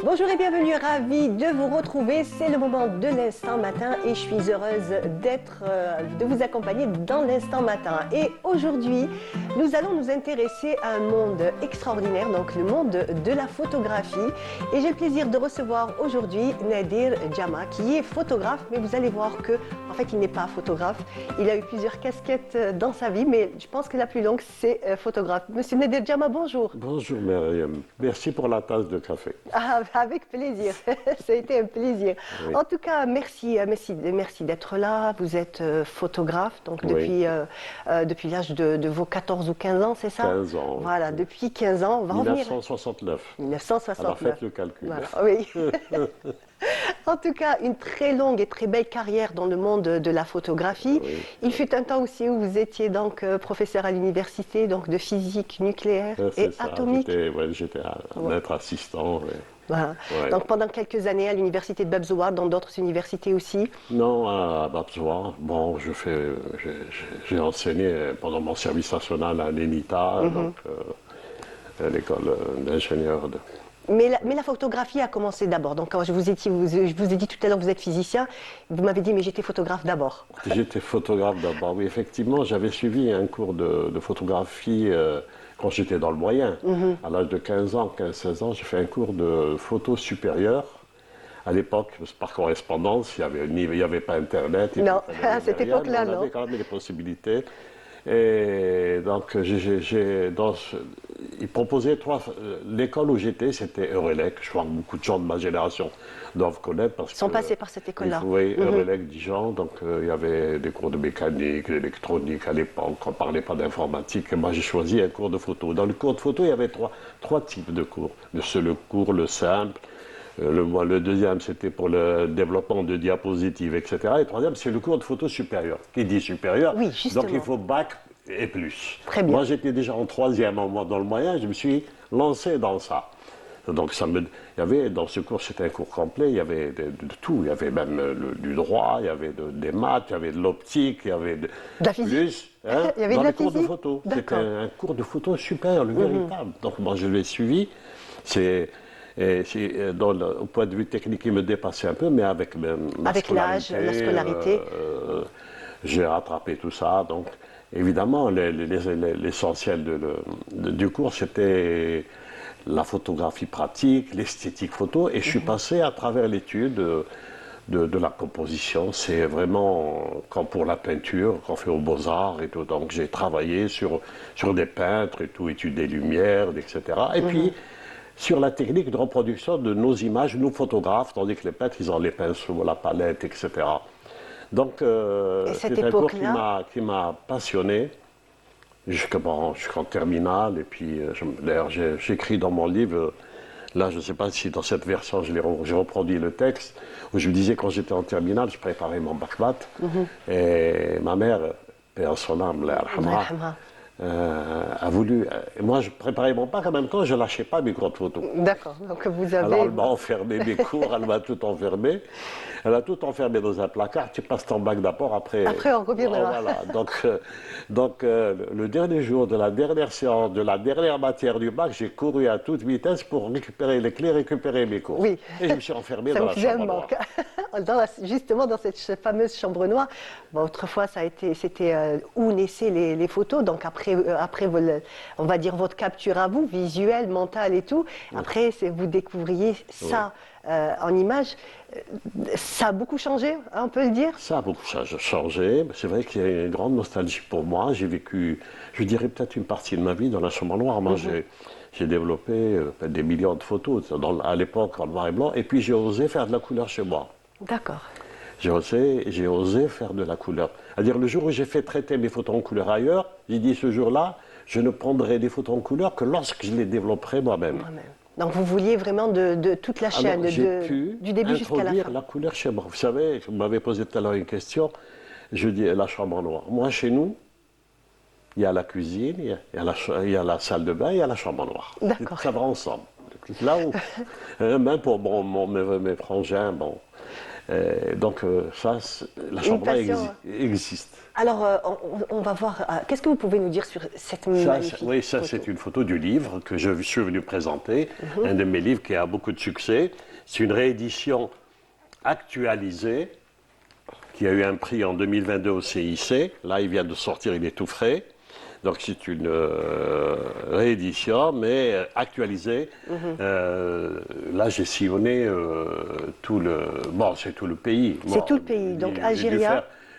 Bonjour et bienvenue, ravie de vous retrouver. C'est le moment de l'instant matin et je suis heureuse de vous accompagner dans l'instant matin. Et aujourd'hui, nous allons nous intéresser à un monde extraordinaire, donc le monde de la photographie. Et j'ai le plaisir de recevoir aujourd'hui Nadir Djama, qui est photographe, mais vous allez voir que, en fait, il n'est pas photographe. Il a eu plusieurs casquettes dans sa vie, mais je pense que la plus longue, c'est photographe. Monsieur Nadir Djama, bonjour. Bonjour Myriam, merci pour la tasse de café. Ah, avec plaisir, ça a été un plaisir. Oui. En tout cas, merci d'être là. Vous êtes photographe, donc Oui. depuis l'âge de vos 14 ou 15 ans, c'est ça? 15 ans. Voilà, depuis 15 ans, on va revenir. 1969. 1969. Alors faites le calcul. Voilà, oui. En tout cas, une très longue et très belle carrière dans le monde de la photographie. Oui. Il fut un temps aussi où vous étiez donc professeur à l'université donc de physique nucléaire et C'est ça, atomique. j'étais un maître assistant. Ouais. Voilà. Ouais. Donc pendant quelques années à l'université de Babzoua, dans d'autres universités aussi. Non, à Babzoua, bon, j'ai enseigné pendant mon service national à l'ENITA, donc à l'école d'ingénieur. Mais la photographie a commencé d'abord. Donc quand je vous ai dit tout à l'heure que vous êtes physicien, vous m'avez dit mais j'étais photographe d'abord. J'étais photographe d'abord, oui, effectivement, j'avais suivi un cours de photographie quand j'étais dans le moyen. À l'âge de 15 ans, 15-16 ans, j'ai fait un cours de photo supérieure. À l'époque, par correspondance, il n'y avait pas Internet. Non, à cette époque-là, non. On avait quand même des possibilités. Et donc, ils proposaient l'école où j'étais, c'était Eurelec. Je crois que beaucoup de gens de ma génération doivent connaître. Parce Ils sont que, passés par cette école-là. Oui, Eurelec Dijon. Donc, il y avait des cours de mécanique, d'électronique à l'époque. On ne parlait pas d'informatique. Et moi, j'ai choisi un cours de photo. Dans le cours de photo, il y avait trois types de cours. Le cours, le simple. Le deuxième, c'était pour le développement de diapositives, etc. Et le troisième, c'est le cours de photo supérieur. Qui dit supérieur, oui, justement. donc il faut bac et plus. Très bien. Moi, j'étais déjà en troisième dans le moyen, je me suis lancé dans ça. Donc, il y avait, dans ce cours, c'était un cours complet, il y avait de tout. Il y avait même du droit, il y avait des maths, il y avait de l'optique, il y avait de la physique. Plus, hein, il y avait dans de la les cours de physique. photo. C'était un cours de photo supérieur, le véritable. Donc, moi, je l'ai suivi. Au point de vue technique, il me dépassait un peu, mais avec l'âge, la scolarité. J'ai rattrapé tout ça. Donc, évidemment, l'essentiel du cours, c'était la photographie pratique, l'esthétique photo, et je suis passé à travers l'étude de la composition. C'est vraiment, comme pour la peinture, qu'on fait aux Beaux-Arts et tout. Donc, j'ai travaillé sur des peintres et tout, étude des lumières, etc. Et puis, sur la technique de reproduction de nos images, nous photographes, tandis que les peintres, ils ont les pinceaux, la palette, etc. Donc, c'est un cours qui m'a passionné jusqu'en terminale. Et puis, d'ailleurs, j'écris dans mon livre, là, je ne sais pas si dans cette version, j'ai reproduit le texte, où je disais quand j'étais en terminale, je préparais mon bac maths, et ma mère, paix à son âme, Allah yarhamha, a voulu. Moi, je préparais mon bac, en même temps, je ne lâchais pas mes cours de photo. D'accord, donc vous avez. Alors, elle m'a enfermé mes cours, elle m'a tout enfermé. Elle a tout enfermé dans un placard. Tu passes ton bac d'abord, après. Après, on reviendra. Voilà. Donc, le dernier jour de la dernière séance, de la dernière matière du bac, j'ai couru à toute vitesse pour récupérer les clés, récupérer mes cours. Oui. Et je me suis enfermé Ça dans me la faisait chambre un noire. manque. Justement, dans cette fameuse chambre noire, bon, autrefois, c'était où naissaient les photos. Donc après on va dire votre capture à vous, visuelle, mentale et tout. Après, vous découvriez ça en images. Ça a beaucoup changé, hein, on peut le dire. Ça a beaucoup changé. C'est vrai qu'il y a une grande nostalgie pour moi. J'ai vécu, je dirais peut-être une partie de ma vie dans la chambre noire. Moi, j'ai développé des millions de photos à l'époque en noir et blanc. Et puis j'ai osé faire de la couleur chez moi. D'accord. J'ai osé faire de la couleur. C'est-à-dire, le jour où j'ai fait traiter mes photos en couleur ailleurs, j'ai dit ce jour-là, je ne prendrai des photos en couleur que lorsque je les développerai moi-même. Donc vous vouliez vraiment de toute la chaîne, du début jusqu'à la fin. La couleur chez moi. Vous savez, vous m'avez posé tout à l'heure une question, je dis la chambre noire. Moi, chez nous, il y a la cuisine, il y a la salle de bain, il y a la chambre noire. D'accord. Ça va ensemble. Là où, même pour mes frangins, bon. Donc la chambre passion. existe. Alors, on va voir. Qu'est-ce que vous pouvez nous dire sur cette magnifique Oui, ça photo? c'est une photo du livre que je suis venu présenter, un de mes livres qui a beaucoup de succès. C'est une réédition actualisée qui a eu un prix en 2022 au CIC. Là, il vient de sortir, il est tout frais. Donc c'est une réédition, mais actualisée. Là, j'ai sillonné tout le... Bon, c'est tout le pays. C'est Bon, tout le pays, donc Algérie.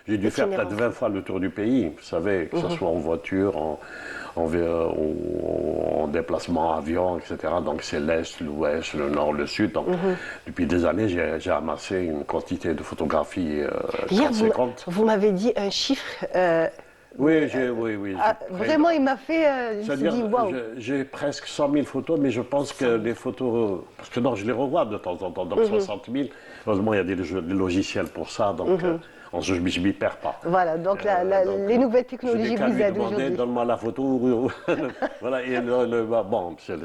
J'ai dû faire peut-être 20 fois le tour du pays, vous savez, que ce soit en voiture, en déplacement, avion, etc. Donc c'est l'Est, l'Ouest, le Nord, le Sud. Donc depuis des années, j'ai amassé une quantité de photographies Hier, conséquente. vous m'avez dit un chiffre. Oui, oui. Vraiment, il m'a fait. Je me suis C'est-à-dire, dit, waouh. j'ai presque 100 000 photos, mais je pense que les photos... Parce que non, je les revois de temps en temps, donc 60 000. Heureusement, il y a des logiciels pour ça, donc je ne m'y perds pas. Voilà, donc, Donc, les nouvelles je technologies n'ai qu'à vous lui aident demander, aujourd'hui. donne-moi la photo. Voilà, et bon, c'est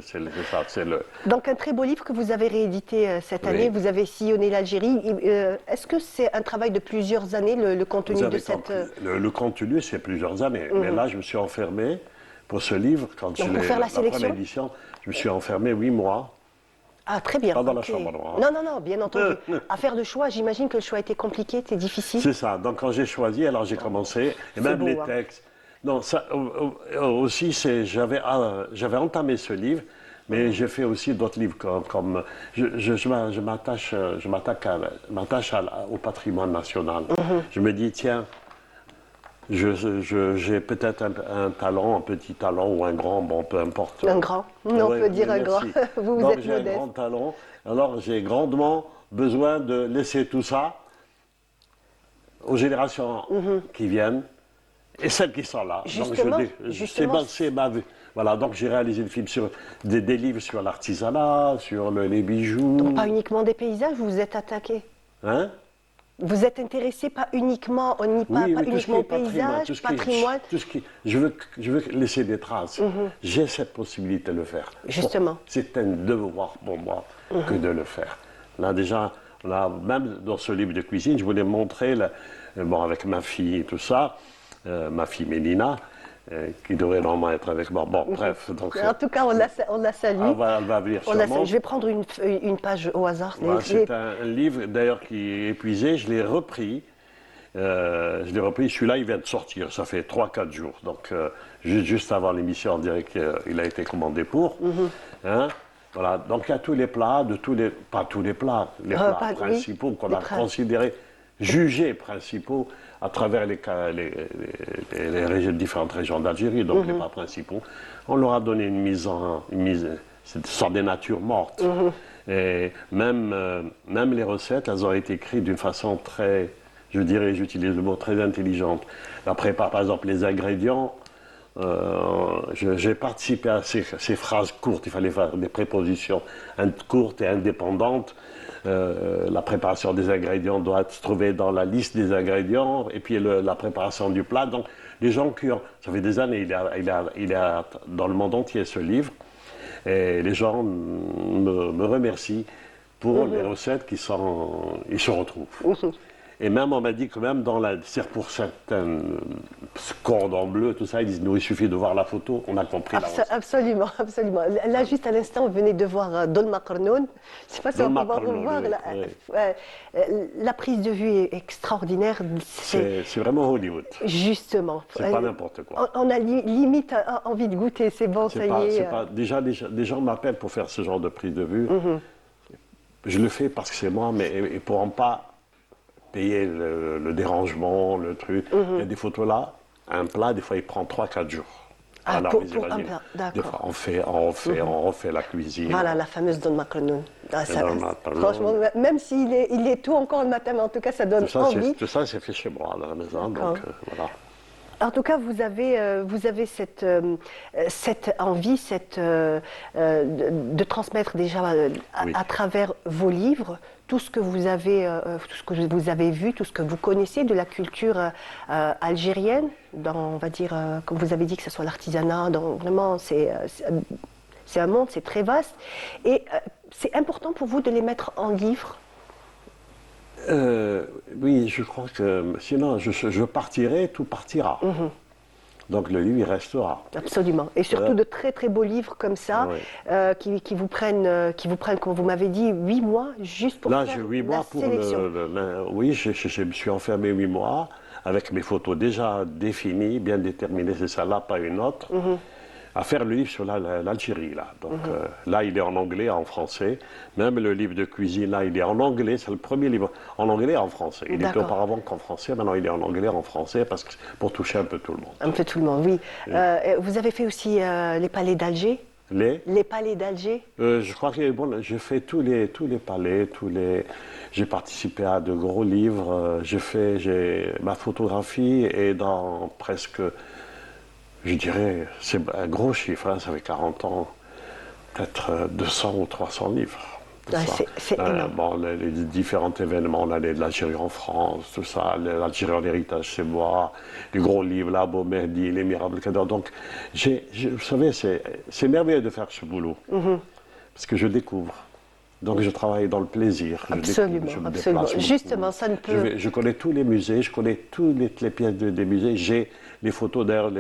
ça, c'est le... Donc, un très beau livre que vous avez réédité cette Oui. année. Vous avez sillonné l'Algérie. Est-ce que c'est un travail de plusieurs années, le contenu Vous de avez cette. compris. Le contenu, c'est plusieurs années. Mais là, je me suis enfermé pour ce livre, quand Donc, pour faire la sélection première édition, je me suis enfermé 8 mois. Ah, très bien. Pas dans la ok. chambre noire. Non, bien entendu. Affaire de choix, j'imagine que le choix était compliqué, c'était difficile. C'est ça. Donc quand j'ai choisi, alors j'ai commencé, et même beau, les hein. textes. Non, ça aussi, j'avais entamé ce livre, mais j'ai fait aussi d'autres livres comme je m'attache au patrimoine national. Je me dis, tiens, j'ai peut-être un talent, un petit talent ou un grand, bon, peu importe. Un grand. On Ouais, peut dire un grand. merci. Vous Donc êtes j'ai un modeste. grand talent, alors j'ai grandement besoin de laisser tout ça aux générations qui viennent et celles qui sont là. Justement, justement. C'est ma vie. Voilà, donc j'ai réalisé le film sur des livres sur l'artisanat, sur les bijoux. Donc, pas uniquement des paysages, vous vous êtes attaqué. Hein? Vous êtes intéressé pas uniquement, pas tout ce qui uniquement est au paysage, tout ce qui est- patrimoine. tout ce qui, je veux laisser des traces. J'ai cette possibilité de le faire. Justement. Bon, c'est un devoir pour moi que de le faire. Là déjà, même dans ce livre de cuisine, je voulais montrer, bon, avec ma fille et tout ça, ma fille Mélina, qui devrait normalement être avec moi. Bon, bref. Donc, En tout cas, on la salue. elle va venir On la sûrement. salue. Je vais prendre une page au hasard. Voilà, c'est un livre d'ailleurs qui est épuisé, je l'ai repris. Celui-là il vient de sortir, ça fait 3-4 jours. Donc juste avant l'émission, on dirait qu'il a été commandé pour. Hein, voilà, donc il y a tous les plats, pas tous les plats, les plats principaux qu'on a considérés, jugés principaux à travers les différentes régions d'Algérie, donc les plats principaux. On leur a donné c'est une sorte de nature morte. Et même les recettes, elles ont été écrites d'une façon très, j'utilise le mot très intelligente. La préparation, par exemple, les ingrédients, j'ai participé à ces phrases courtes, il fallait faire des prépositions courtes et indépendantes. La préparation des ingrédients doit se trouver dans la liste des ingrédients, et puis la préparation du plat. Donc, les gens ça fait des années, il a dans le monde entier ce livre. Et les gens me remercient pour les recettes ils se retrouvent. Et même, on m'a dit que même pour certains cordons bleus, tout ça, ils disent, nous, il suffit de voir la photo, on a compris la recette. Absolument. Là, juste à l'instant, vous venez de voir Dolma Makarnoun. Je ne sais pas si on peut revoir. La prise de vue est extraordinaire. C'est vraiment Hollywood. Justement. C'est pas n'importe quoi. On a limite envie de goûter, c'est bon, ça y est. Déjà, des gens m'appellent pour faire ce genre de prise de vue. Je le fais parce que c'est moi, mais ils ne pourront pas payer le dérangement, le truc. Il y a des photos là, un plat, des fois, il prend 3-4 jours. Alors, pour un plat, d'accord. Des fois, on refait la cuisine. Voilà, la fameuse Dolma Makarnoun. Franchement, même s'il est tôt encore le matin, mais en tout cas, ça donne envie. Tout ça, c'est fait chez moi, à la maison, donc voilà. En tout cas, vous avez cette envie de transmettre déjà à travers vos livres tout ce que vous avez vu, tout ce que vous connaissez de la culture algérienne, on va dire, comme vous avez dit, que ce soit l'artisanat, vraiment, c'est un monde, c'est très vaste. Et c'est important pour vous de les mettre en livre? Oui, je crois que sinon je partirai, tout partira. Donc le livre, il restera. Absolument. Et surtout de très très beaux livres comme ça, Oui. qui vous prennent, comme vous m'avez dit, 8 mois juste pour Là, faire j'ai 8 la mois pour sélection. oui, je me suis enfermé 8 mois avec mes photos déjà définies, bien déterminées, c'est celle-là, pas une autre, à faire le livre sur l'Algérie. Là. Donc là, il est en anglais, en français. Même le livre de cuisine, là, il est en anglais. C'est le premier livre en anglais et en français. Il était D'accord. auparavant qu'en français, maintenant il est en anglais et en français parce que, pour toucher un peu tout le monde. Un peu tout le monde, oui. Vous avez fait aussi les palais d'Alger? Les Les palais d'Alger? Je crois que bon, j'ai fait tous les palais, j'ai participé à de gros livres. Ma photographie est dans presque, je dirais, c'est un gros chiffre, hein, ça fait 40 ans, peut-être 200 ou 300 livres. Ah, c'est énorme. Bon, les différents événements, l'année de l'Algérie en France, tout ça, l'Algérie en héritage, c'est moi, les gros livres, là, Beau Mehdi, les Mirables Cadre. Donc, vous savez, c'est merveilleux de faire ce boulot, parce que je découvre. Donc, je travaille dans le plaisir. Absolument, je me absolument. déplace beaucoup. Justement, ça ne peut... Je connais tous les musées, je connais toutes les pièces des musées. J'ai les photos, d'ailleurs,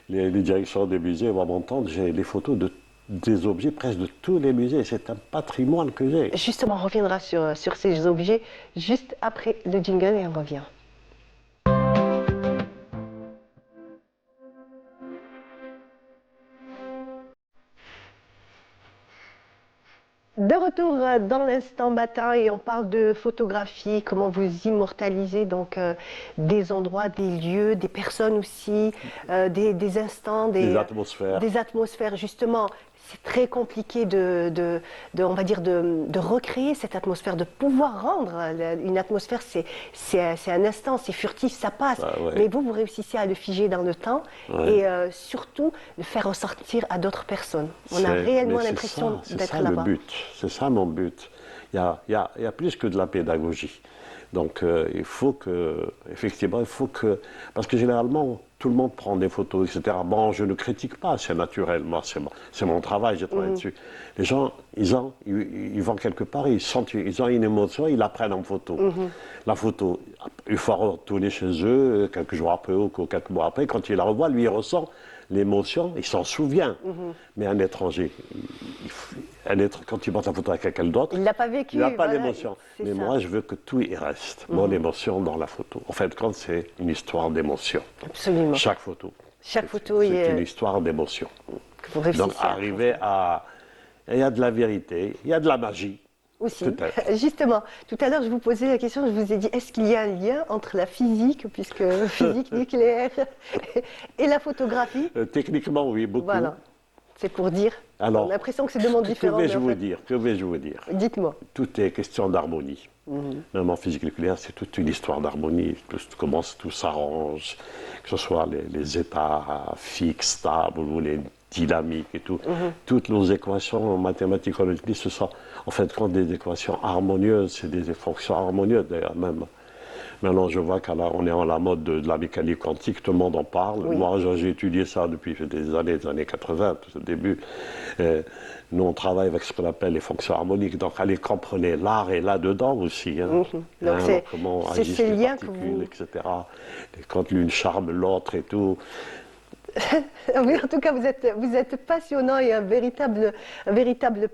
les directions des musées vont m'entendre, j'ai les photos des objets presque de tous les musées. C'est un patrimoine que j'ai. Justement, on reviendra sur ces objets juste après le jingle et on revient. De retour dans l'instant matin et on parle de photographie, comment vous immortalisez donc des endroits, des lieux, des personnes aussi, des instants, Des atmosphères. des atmosphères justement. C'est très compliqué on va dire de recréer cette atmosphère, de pouvoir rendre une atmosphère. C'est un instant, c'est furtif, ça passe. Ah, ouais. Mais vous réussissez à le figer dans le temps Ouais. et surtout le faire ressortir à d'autres personnes. On a réellement l'impression d'être là-bas. C'est ça mon but. Il y a plus que de la pédagogie. Donc effectivement, il faut que, parce que généralement, tout le monde prend des photos, etc. Bon, je ne critique pas, c'est naturel, moi, c'est mon travail, j'ai travaillé dessus. Les gens, ils vont quelque part, ils ont une émotion, ils la prennent en photo. La photo, il faut retourner chez eux, quelques jours après ou quelques mois après, quand il la revoit, lui, il ressent l'émotion, il s'en souvient. Mais un étranger, quand il monte la photo avec quelqu'un d'autre, il ne l'a pas vécu. Il n'a pas voilà, d'émotion. Mais ça. moi, je veux que tout y reste. Mon émotion dans la photo. En fait, quand c'est une histoire d'émotion. Absolument. Chaque photo. Chaque photo c'est une histoire d'émotion. Que vous réussissez Donc, arriver à... Il y a de la vérité, il y a de la magie. aussi. Peut-être. Justement, tout à l'heure, je vous posais la question, je vous ai dit, est-ce qu'il y a un lien entre la physique, puisque physique nucléaire, et la photographie? Techniquement, oui, beaucoup. Voilà, c'est pour dire. Alors, on a l'impression que c'est deux mondes différents. Que vais-je mais en vous fait- dire? Que vais-je vous dire? Dites-moi. Tout est question d'harmonie. Même en physique nucléaire, c'est toute une histoire d'harmonie. Comment tout s'arrange, que ce soit les états fixes, stables ou les dynamiques et tout. Toutes nos équations mathématiques, on utilise, ce sont en fait compte des équations harmonieuses, c'est des fonctions harmonieuses d'ailleurs même. Maintenant, je vois qu'on est en la mode de la mécanique quantique, tout le monde en parle. Oui. Moi, j'ai étudié ça depuis des années 80, tout au début. Nous, on travaille avec ce qu'on appelle les fonctions harmoniques. Donc, allez comprendre l'art est là-dedans aussi. Hein. Donc, c'est comment ces agissent les liens que particules, vous... etc. Et quand l'une charme l'autre et tout. Oui, en tout cas, vous êtes passionnant et un véritable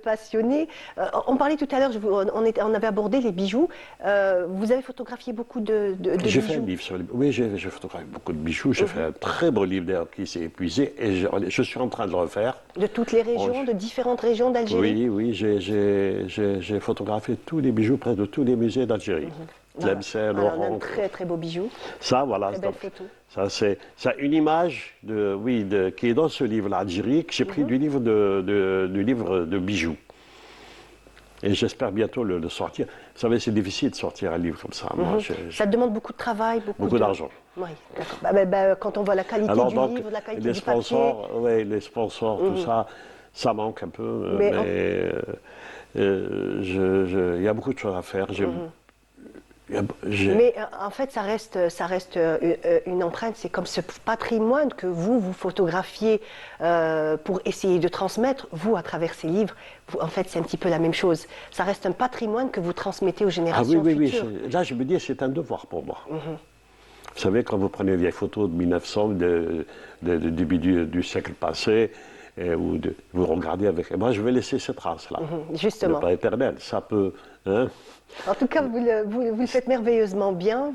passionné. On parlait tout à l'heure, on avait abordé les bijoux. Vous avez photographié beaucoup de J'ai bijoux. fait un livre sur les... Oui, j'ai photographié beaucoup de bijoux. J'ai fait un très beau livre d'ailleurs qui s'est épuisé et je suis en train de le refaire. De toutes les régions, de différentes régions d'Algérie. Oui, j'ai photographié tous les bijoux, presque de tous les musées d'Algérie. Tlemcen, Voilà, on a un Oran. très très beau bijou. Ça, voilà. Très belle donc, photo. ça, c'est une image qui est dans ce livre, l'Algérie, que j'ai pris du livre de bijoux. Et j'espère bientôt le sortir. Vous savez, c'est difficile de sortir un livre comme ça. Moi, Ça demande beaucoup de travail, beaucoup d'argent. Oui, d'accord. Quand on voit la qualité Alors, du donc, livre, la qualité les du papier. sponsors, les sponsors, tout ça, ça manque un peu. Mais il y a beaucoup de choses à faire. Mais en fait, ça reste une empreinte. C'est comme ce patrimoine que vous photographiez pour essayer de transmettre, vous, à travers ces livres. En fait, c'est un petit peu la même chose. Ça reste un patrimoine que vous transmettez aux générations futures. Là, je me dis, c'est un devoir pour moi. Vous savez, quand vous prenez une vieille photo de 1900, du siècle passé, vous regardez avec... Et moi, je vais laisser cette trace-là. Justement. Pas éternelle, ça peut... Hein. En tout cas, vous le faites merveilleusement bien.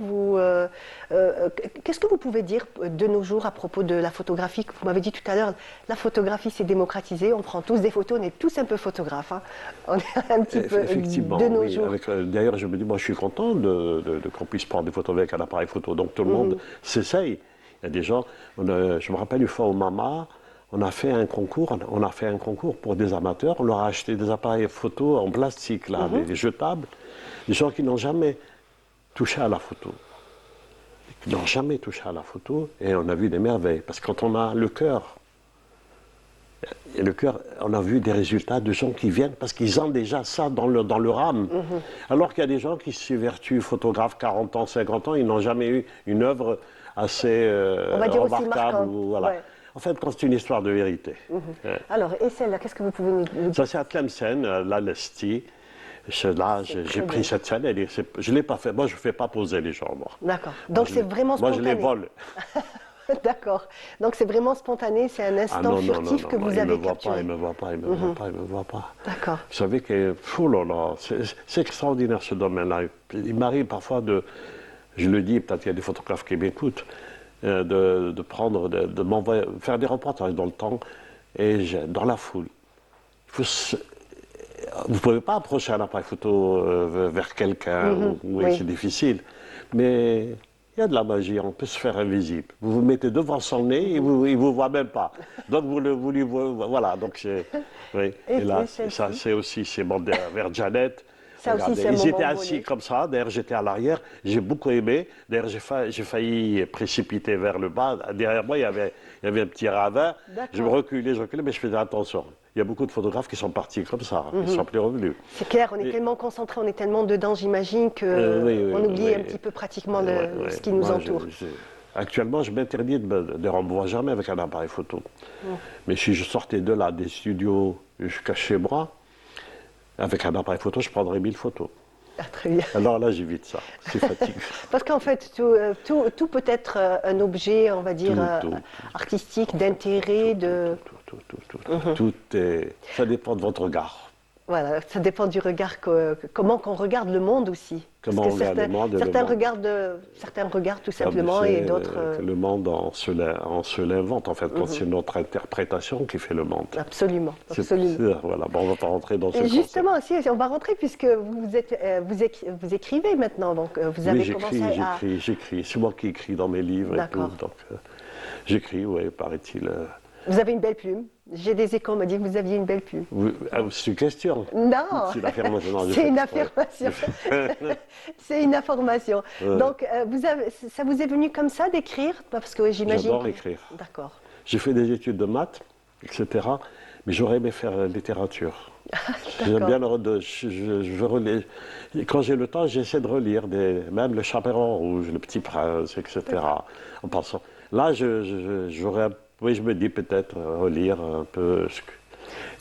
Qu'est-ce que vous pouvez dire de nos jours à propos de la photographie? Vous m'avez dit tout à l'heure, la photographie s'est démocratisée, on prend tous des photos, on est tous un peu photographes. Hein. On est un petit peu de nos jours. D'ailleurs, je me dis, moi je suis content qu'on puisse prendre des photos avec un appareil photo. Donc tout le monde s'essaye. Il y a des gens, je me rappelle une fois au Mama, on a fait un concours pour des amateurs, on leur a acheté des appareils photo en plastique, là, des jetables. Des gens qui n'ont jamais touché à la photo. Qui n'ont jamais touché à la photo, et on a vu des merveilles. Parce que quand on a le cœur, on a vu des résultats de gens qui viennent parce qu'ils ont déjà ça dans leur âme. Alors qu'il y a des gens qui s'évertuent photographes 40 ans, 50 ans, ils n'ont jamais eu une œuvre assez remarquable. Voilà. Ouais. En fait, c'est une histoire de vérité. Alors, et celle-là, qu'est-ce que vous pouvez nous dire? Ça, c'est à Tlemcen, la Lesti. Là, j'ai pris cette scène, je ne l'ai pas fait. Moi, je ne fais pas poser les gens, moi. D'accord. Donc, c'est vraiment spontané. Moi, je les vole. D'accord. Donc, c'est vraiment spontané, c'est un instant furtif que vous avez capturé. Il ne me voit pas. D'accord. Vous savez que, c'est extraordinaire ce domaine-là. Il m'arrive parfois je le dis, peut-être qu'il y a des photographes qui m'écoutent, de m'envoyer, faire des reportages dans le temps, et dans la foule. Vous ne pouvez pas approcher un appareil photo vers quelqu'un, oui, c'est difficile. Mais il y a de la magie, on peut se faire invisible. Vous vous mettez devant son nez, et il ne vous voit même pas. Donc vous lui voyez, voilà. Donc oui. Et là, ça c'est aussi, c'est vers Janet. Ils étaient assis comme ça, d'ailleurs j'étais à l'arrière, j'ai beaucoup aimé, d'ailleurs j'ai failli précipiter vers le bas, derrière moi il y avait un petit ravin, je me reculais, mais je faisais attention. Il y a beaucoup de photographes qui sont partis comme ça, ils ne sont plus revenus. C'est clair, on est tellement concentrés, on est tellement dedans, j'imagine, qu'on oublie un petit peu pratiquement ce qui nous entoure. Actuellement, je m'interdis on ne me voit jamais avec un appareil photo. Mais si je sortais de là, des studios jusqu'à chez moi, avec un appareil photo, je prendrais 1000 photos. Ah, très bien. Alors là, j'évite ça, c'est fatigant. Parce qu'en fait, tout peut être un objet, on va dire, artistique, d'intérêt, Tout est... Ça dépend de votre regard. Voilà, ça dépend du regard, comment qu'on regarde le monde aussi. Comment on regarde le monde. Certains regardent tout simplement et d'autres... Le monde, on se l'invente en fait, c'est notre interprétation qui fait le monde. Absolument. Voilà, bon, on ne va pas rentrer dans ce concept. Justement, si, on va rentrer puisque vous écrivez maintenant, donc vous avez commencé à... J'écris, c'est moi qui écris dans mes livres et tout, donc j'écris, oui, paraît-il. Vous avez une belle plume. J'ai des échos, on m'a dit que vous aviez une belle plume. C'est une question. Non, c'est une affirmation. C'est une information. Donc, ça vous est venu comme ça d'écrire? Parce que j'imagine. J'adore écrire. D'accord. J'ai fait des études de maths, etc. Mais j'aurais aimé faire littérature. J'aime bien je relis. Quand j'ai le temps, j'essaie de relire même Le Chaperon Rouge, Le Petit Prince, etc. En passant. Là, oui, je me dis peut-être relire un peu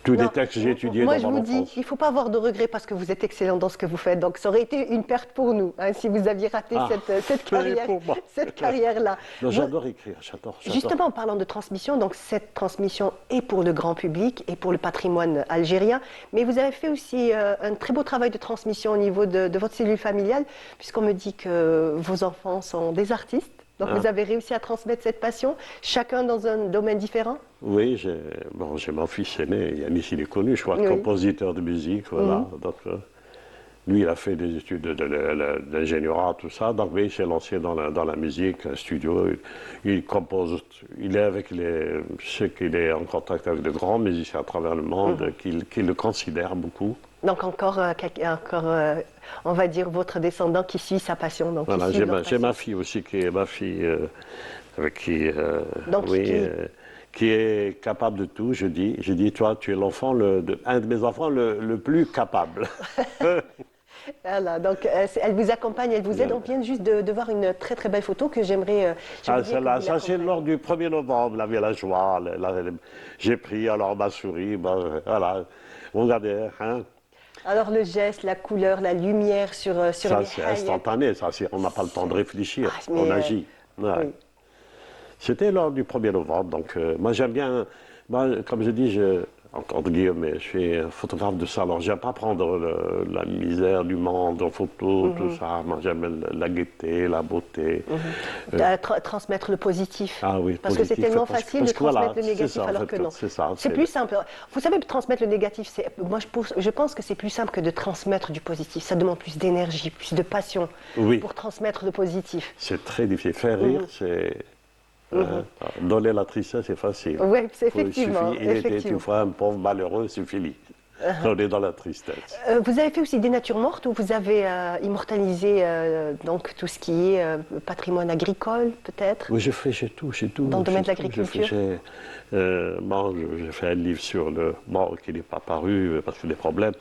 tous les textes que j'ai étudiés dans mon enfance. Moi, je vous dis, il ne faut pas avoir de regrets parce que vous êtes excellent dans ce que vous faites. Donc, ça aurait été une perte pour nous si vous aviez raté cette carrière-là. J'adore écrire, j'adore. Justement, en parlant de transmission, donc cette transmission est pour le grand public et pour le patrimoine algérien. Mais vous avez fait aussi un très beau travail de transmission au niveau de votre cellule familiale, puisqu'on me dit que vos enfants sont des artistes. Donc vous avez réussi à transmettre cette passion, chacun dans un domaine différent? Oui, j'ai mon fils aîné, Yannis, il est connu, je crois, compositeur de musique, voilà. Donc, lui, il a fait des études d'ingénierat, tout ça, donc oui, il s'est lancé dans la musique, un studio, il compose, il est je sais qu'il est en contact avec de grands musiciens à travers le monde, qui le considèrent beaucoup. Donc encore, on va dire, votre descendant qui suit sa passion. Donc voilà, j'ai ma fille aussi, qui est ma fille, avec qui est capable de tout, je dis, toi, tu es un de mes enfants le plus capable. Voilà, donc elle vous accompagne, elle vous aide. On vient juste de voir une très très belle photo que j'aimerais. Ah, bien que celle-là, vous ça c'est l'accompagniez. lors du 1er novembre, la villageoise. J'ai pris alors ma souris, ben, voilà. Regardez, hein, Alors le geste, la couleur, la lumière sur ça les c'est hayaks. instantané, on n'a pas le temps de réfléchir, Mais on agit. Ouais. oui. C'était lors du 1er novembre, donc moi j'aime bien, moi, comme je dis, entre guillemets, je suis un photographe de salon, j'aime pas prendre la misère du monde en photo, tout ça, moi j'aime la gaieté, la beauté. Transmettre le positif. Ah oui, Parce que c'est positif, tellement facile de parce que voilà, transmettre le c'est négatif ça en alors fait, que non. c'est ça. C'est plus simple. Vous savez, transmettre le négatif, moi je pense que c'est plus simple que de transmettre du positif. Ça demande plus d'énergie, plus de passion Oui, pour transmettre le positif. c'est très difficile. Faire rire, c'est... hein, donner la tristesse, c'est facile. Oui, c'est Il suffit, effectivement. il était une effectivement. fois un pauvre malheureux, c'est fini. On est dans la tristesse. Vous avez fait aussi des natures mortes où vous avez immortalisé donc tout ce qui est patrimoine agricole, peut-être, Oui, j'ai tout, j'ai tout. dans le domaine de j'ai tout. l'agriculture. Bon, j'ai fait un livre sur le... Bon, qui n'est pas paru parce que des problèmes.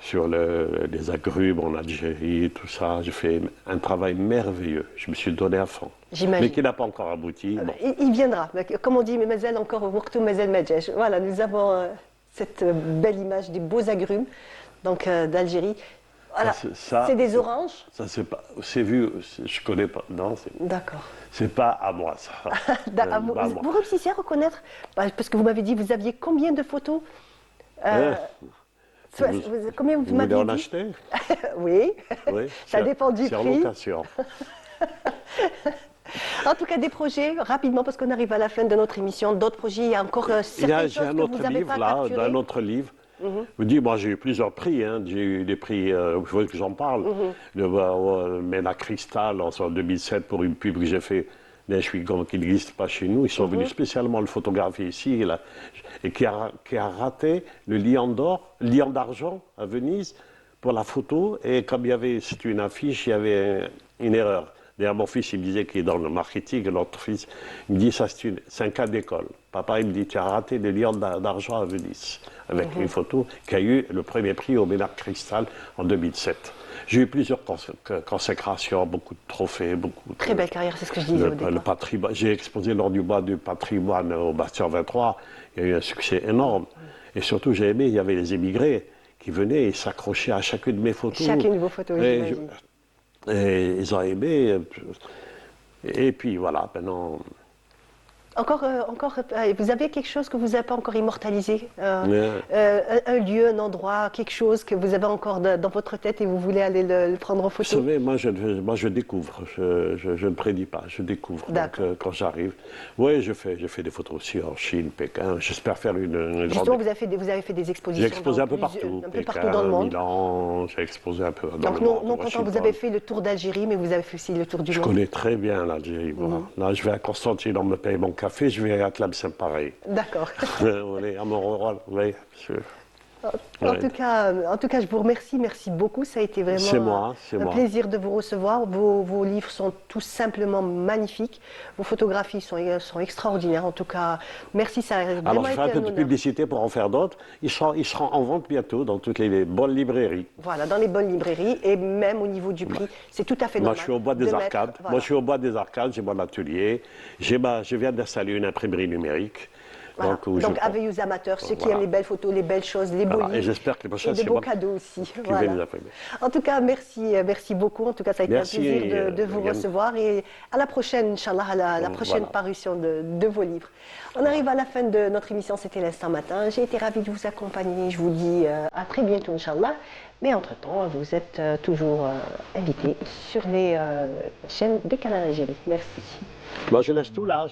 Sur les agrumes en Algérie, tout ça. J'ai fait un travail merveilleux. Je me suis donné à fond. Mais J'imagine. qui n'a pas encore abouti. Bon. Il viendra. Comme on dit, mais mazel encore Wurtou Mazel Majesh. Voilà, nous avons cette belle image des beaux agrumes donc d'Algérie. Voilà, Ça, c'est des oranges. Ça, c'est vu, je connais pas. Non, D'accord. c'est pas à moi, ça. Vous, Pas à moi. vous réussissez à reconnaître, parce que vous m'avez dit, vous aviez combien de photos Hein, Combien vous vous voulez m'aviez en dit acheter? Oui, Oui. ça dépend du C'est en prix. location. En tout cas, des projets, rapidement, parce qu'on arrive à la fin de notre émission. D'autres projets, il y a encore certaines J'ai choses un que autre vous n'avez livre, pas là, capturées. un autre livre. Je vous dis, moi j'ai eu plusieurs prix, hein. J'ai eu des prix, il faut que j'en parle. Le Mena Cristal en 2007 pour une pub que j'ai fait d'un Schwigom qui n'existe pas chez nous. Ils sont venus spécialement le photographier ici et qui a raté le lion d'argent à Venise pour la photo. Et comme c'était une affiche, il y avait une erreur. D'ailleurs, mon fils, il me disait qu'il est dans le marketing, et l'autre fils, il me dit, ça c'est un cas d'école. Papa, il me dit, tu as raté le lion d'argent à Venise, avec une photo qui a eu le premier prix au Ménard Cristal en 2007. J'ai eu plusieurs consécrations, beaucoup de trophées, beaucoup de... Très belle carrière, c'est ce que je disais au départ. patrimoine. J'ai exposé lors du mois du patrimoine au Bastion 23, il y a eu un succès énorme. Et surtout, j'ai aimé, il y avait les émigrés qui venaient et s'accrochaient à chacune de mes photos. Chacune de vos photos, Et j'imagine. et ils ont aimé. Et puis voilà, maintenant. Encore, vous avez quelque chose que vous n'avez pas encore immortalisé euh, un lieu, un endroit, quelque chose que vous avez encore dans votre tête et vous voulez aller le prendre en Vous photo? savez, moi je découvre, je ne prédis pas, je découvre. Donc D'accord. quand j'arrive, oui, je fais des photos aussi en Chine, Pékin. J'espère faire une Justement, grande. vous avez fait des expositions J'ai exposé dans un peu partout, un peu Pékin, partout dans le monde. Milan, j'ai exposé un peu dans Donc le monde. non content, vous Washington. avez fait le tour d'Algérie, mais vous avez fait aussi le tour du Je monde. connais très bien l'Algérie. Moi. Là, je vais à Constantine, on me paye mon café, je vais à Tlemcen, pareil. D'accord. On est à Montréal, oui. En Ouais. tout cas, je vous remercie, merci beaucoup. Ça a été C'est vraiment moi, c'est un moi. plaisir de vous recevoir. Vos livres sont tout simplement magnifiques. Vos photographies sont extraordinaires. En tout cas, merci, ça a vraiment Alors, je fais un été peu un de honneur. publicité pour en faire d'autres. Ils seront en vente bientôt dans toutes les bonnes librairies. Voilà, dans les bonnes librairies et même au niveau du prix, c'est tout à fait Moi, normal. je suis au bois de des mettre- Arcades. voilà. Moi, je suis au bois des Arcades, j'ai mon atelier. Je viens d'installer une imprimerie numérique. Voilà. où je Donc, prends- à aux amateurs, ceux qui Voilà. aiment les belles photos, les belles choses, les beaux Voilà. Et livres. j'espère que les prochaines, Et de c'est beaux moi cadeaux aussi. qui vais Voilà. les imprimer. En tout cas, merci beaucoup. En tout cas, ça a été Merci, un plaisir de vous Yann. recevoir. Et à la prochaine, Inch'Allah, à la prochaine Voilà. parution de vos livres. On arrive à la fin de notre émission, c'était l'Instant Matin. J'ai été ravie de vous accompagner. Je vous dis à très bientôt, Inch'Allah. Mais entre-temps, vous êtes toujours invités sur les chaînes de Canal Algérie. Merci. Moi, je laisse tout là.